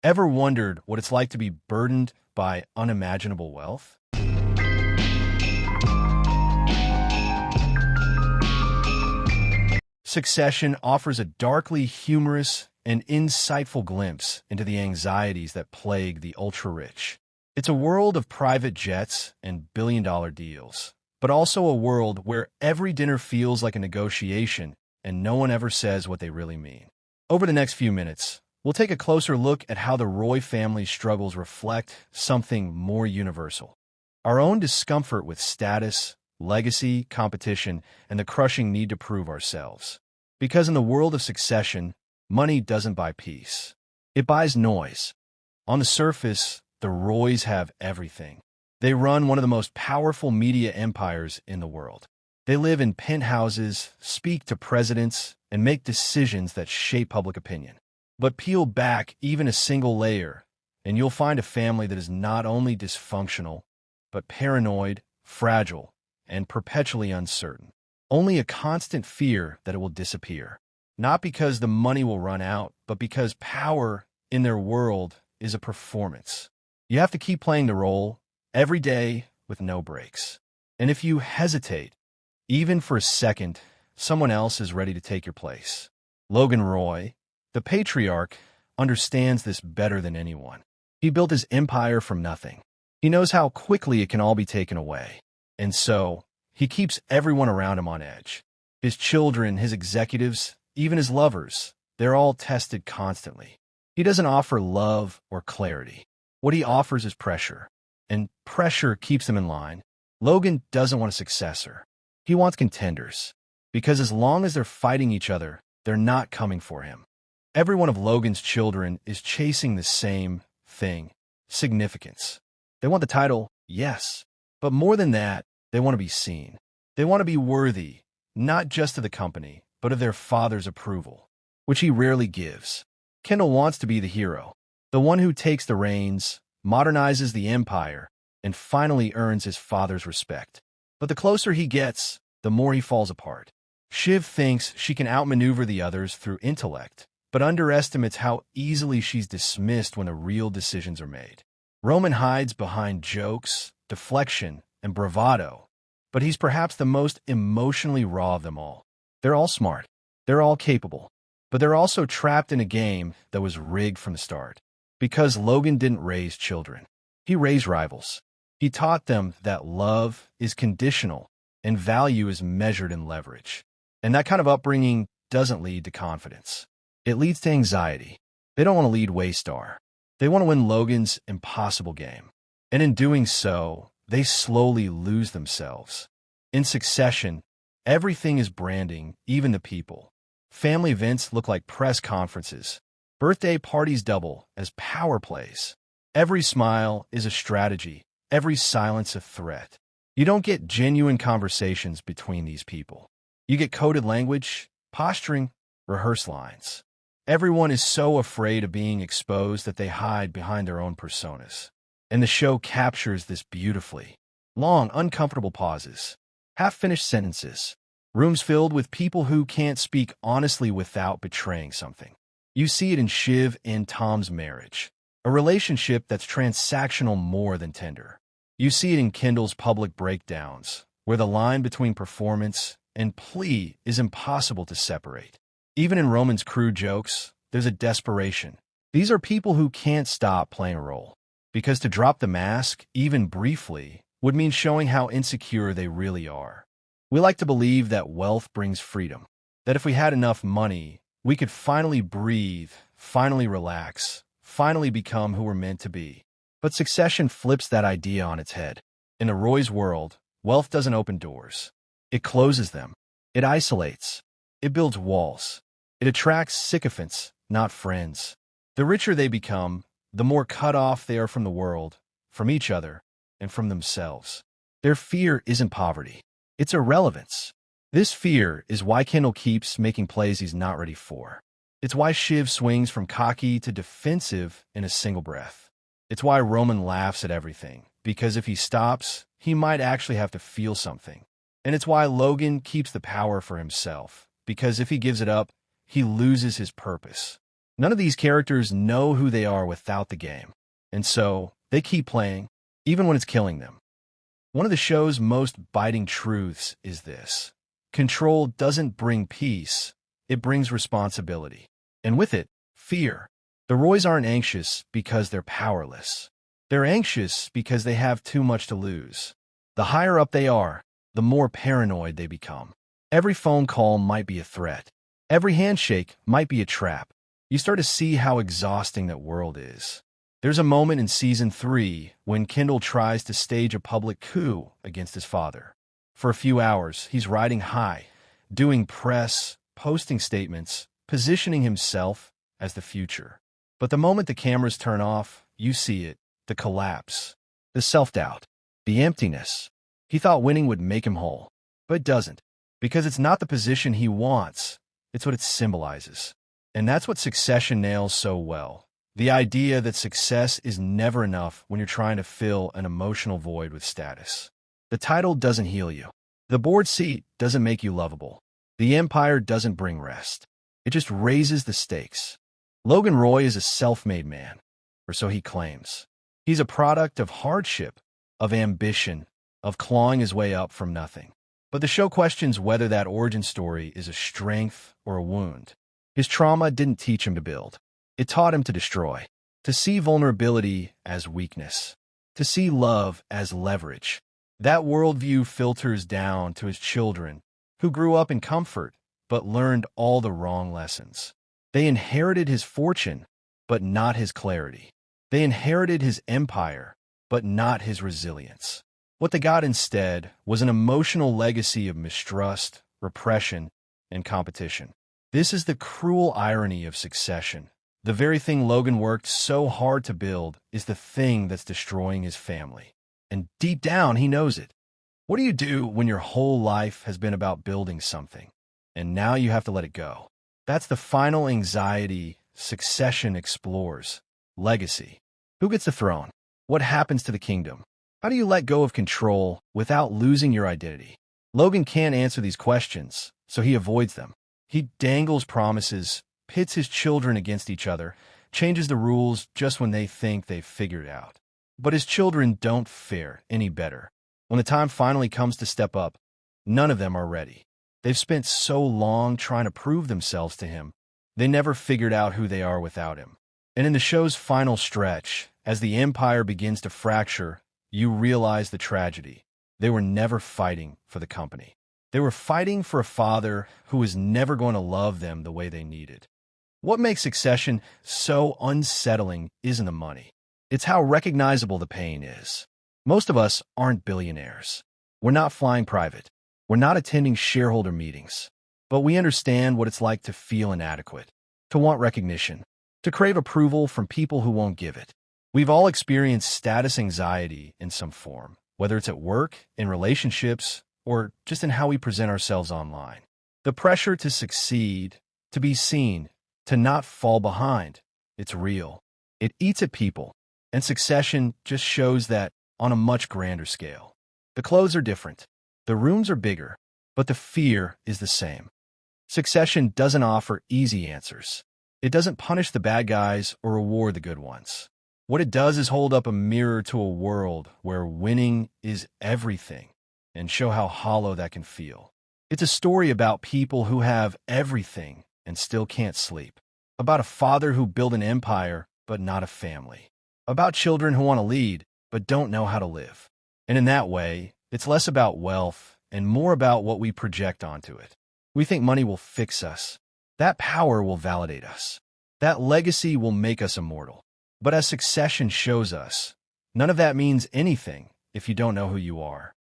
Ever wondered what it's like to be burdened by unimaginable wealth? Succession offers a darkly humorous and insightful glimpse into the anxieties that plague the ultra-rich. It's a world of private jets and billion-dollar deals, but also a world where every dinner feels like a negotiation and no one ever says what they really mean. Over the next few minutes, we'll take a closer look at how the Roy family's struggles reflect something more universal: our own discomfort with status, legacy, competition, and the crushing need to prove ourselves. Because in the world of succession, money doesn't buy peace. It buys noise. On the surface, the Roys have everything. They run one of the most powerful media empires in the world. They live in penthouses, speak to presidents, and make decisions that shape public opinion. But peel back even a single layer, and you'll find a family that is not only dysfunctional, but paranoid, fragile, and perpetually uncertain. Only a constant fear that it will disappear. Not because the money will run out, but because power in their world is a performance. You have to keep playing the role every day with no breaks. And if you hesitate, even for a second, someone else is ready to take your place. Logan Roy, the patriarch, understands this better than anyone. He built his empire from nothing. He knows how quickly it can all be taken away. And so, he keeps everyone around him on edge. His children, his executives, even his lovers, they're all tested constantly. He doesn't offer love or clarity. What he offers is pressure. And pressure keeps them in line. Logan doesn't want a successor. He wants contenders. Because as long as they're fighting each other, they're not coming for him. Every one of Logan's children is chasing the same thing: significance. They want the title, yes. But more than that, they want to be seen. They want to be worthy, not just of the company, but of their father's approval, which he rarely gives. Kendall wants to be the hero, the one who takes the reins, modernizes the empire, and finally earns his father's respect. But the closer he gets, the more he falls apart. Shiv thinks she can outmaneuver the others through intellect, but underestimates how easily she's dismissed when the real decisions are made. Roman hides behind jokes, deflection, and bravado, but he's perhaps the most emotionally raw of them all. They're all smart. They're all capable. But they're also trapped in a game that was rigged from the start. Because Logan didn't raise children. He raised rivals. He taught them that love is conditional and value is measured in leverage. And that kind of upbringing doesn't lead to confidence. It leads to anxiety. They don't want to lead Waystar. They want to win Logan's impossible game. And in doing so, they slowly lose themselves. In succession, everything is branding, even the people. Family events look like press conferences. Birthday parties double as power plays. Every smile is a strategy, every silence a threat. You don't get genuine conversations between these people. You get coded language, posturing, rehearsed lines. Everyone is so afraid of being exposed that they hide behind their own personas. And the show captures this beautifully. Long, uncomfortable pauses, half-finished sentences, rooms filled with people who can't speak honestly without betraying something. You see it in Shiv and Tom's marriage, a relationship that's transactional more than tender. You see it in Kendall's public breakdowns, where the line between performance and plea is impossible to separate. Even in Roman's crude jokes, there's a desperation. These are people who can't stop playing a role. Because to drop the mask, even briefly, would mean showing how insecure they really are. We like to believe that wealth brings freedom, that if we had enough money, we could finally breathe, finally relax, finally become who we're meant to be. But succession flips that idea on its head. In a Roy's world, wealth doesn't open doors. It closes them. It isolates. It builds walls. It attracts sycophants, not friends. The richer they become, the more cut off they are from the world, from each other, and from themselves. Their fear isn't poverty. It's irrelevance. This fear is why Kendall keeps making plays he's not ready for. It's why Shiv swings from cocky to defensive in a single breath. It's why Roman laughs at everything, because if he stops, he might actually have to feel something. And it's why Logan keeps the power for himself, because if he gives it up, he loses his purpose. None of these characters know who they are without the game, and so they keep playing, even when it's killing them. One of the show's most biting truths is this: control doesn't bring peace, it brings responsibility. And with it, fear. The Roys aren't anxious because they're powerless. They're anxious because they have too much to lose. The higher up they are, the more paranoid they become. Every phone call might be a threat. Every handshake might be a trap. You start to see how exhausting that world is. There's a moment in Season 3 when Kendall tries to stage a public coup against his father. For a few hours, he's riding high, doing press, posting statements, positioning himself as the future. But the moment the cameras turn off, you see it, the collapse, the self-doubt, the emptiness. He thought winning would make him whole, but it doesn't, because it's not the position he wants, it's what it symbolizes. And that's what Succession nails so well. The idea that success is never enough when you're trying to fill an emotional void with status. The title doesn't heal you. The board seat doesn't make you lovable. The empire doesn't bring rest. It just raises the stakes. Logan Roy is a self-made man, or so he claims. He's a product of hardship, of ambition, of clawing his way up from nothing. But the show questions whether that origin story is a strength or a wound. His trauma didn't teach him to build. It taught him to destroy, to see vulnerability as weakness, to see love as leverage. That worldview filters down to his children, who grew up in comfort but learned all the wrong lessons. They inherited his fortune, but not his clarity. They inherited his empire, but not his resilience. What they got instead was an emotional legacy of mistrust, repression, and competition. This is the cruel irony of Succession. The very thing Logan worked so hard to build is the thing that's destroying his family. And deep down, he knows it. What do you do when your whole life has been about building something, and now you have to let it go? That's the final anxiety Succession explores. Legacy. Who gets the throne? What happens to the kingdom? How do you let go of control without losing your identity? Logan can't answer these questions, so he avoids them. He dangles promises, pits his children against each other, changes the rules just when they think they've figured it out. But his children don't fare any better. When the time finally comes to step up, none of them are ready. They've spent so long trying to prove themselves to him, they never figured out who they are without him. And in the show's final stretch, as the empire begins to fracture, you realize the tragedy. They were never fighting for the company. They were fighting for a father who was never going to love them the way they needed. What makes Succession so unsettling isn't the money. It's how recognizable the pain is. Most of us aren't billionaires. We're not flying private. We're not attending shareholder meetings. But we understand what it's like to feel inadequate, to want recognition, to crave approval from people who won't give it. We've all experienced status anxiety in some form, whether it's at work, in relationships, or just in how we present ourselves online. The pressure to succeed, to be seen, to not fall behind, it's real. It eats at people, and Succession just shows that on a much grander scale. The clothes are different, the rooms are bigger, but the fear is the same. Succession doesn't offer easy answers. It doesn't punish the bad guys or reward the good ones. What it does is hold up a mirror to a world where winning is everything and show how hollow that can feel. It's a story about people who have everything and still can't sleep. About a father who built an empire but not a family. About children who want to lead but don't know how to live. And in that way, it's less about wealth and more about what we project onto it. We think money will fix us. That power will validate us. That legacy will make us immortal. But as Succession shows us, none of that means anything if you don't know who you are.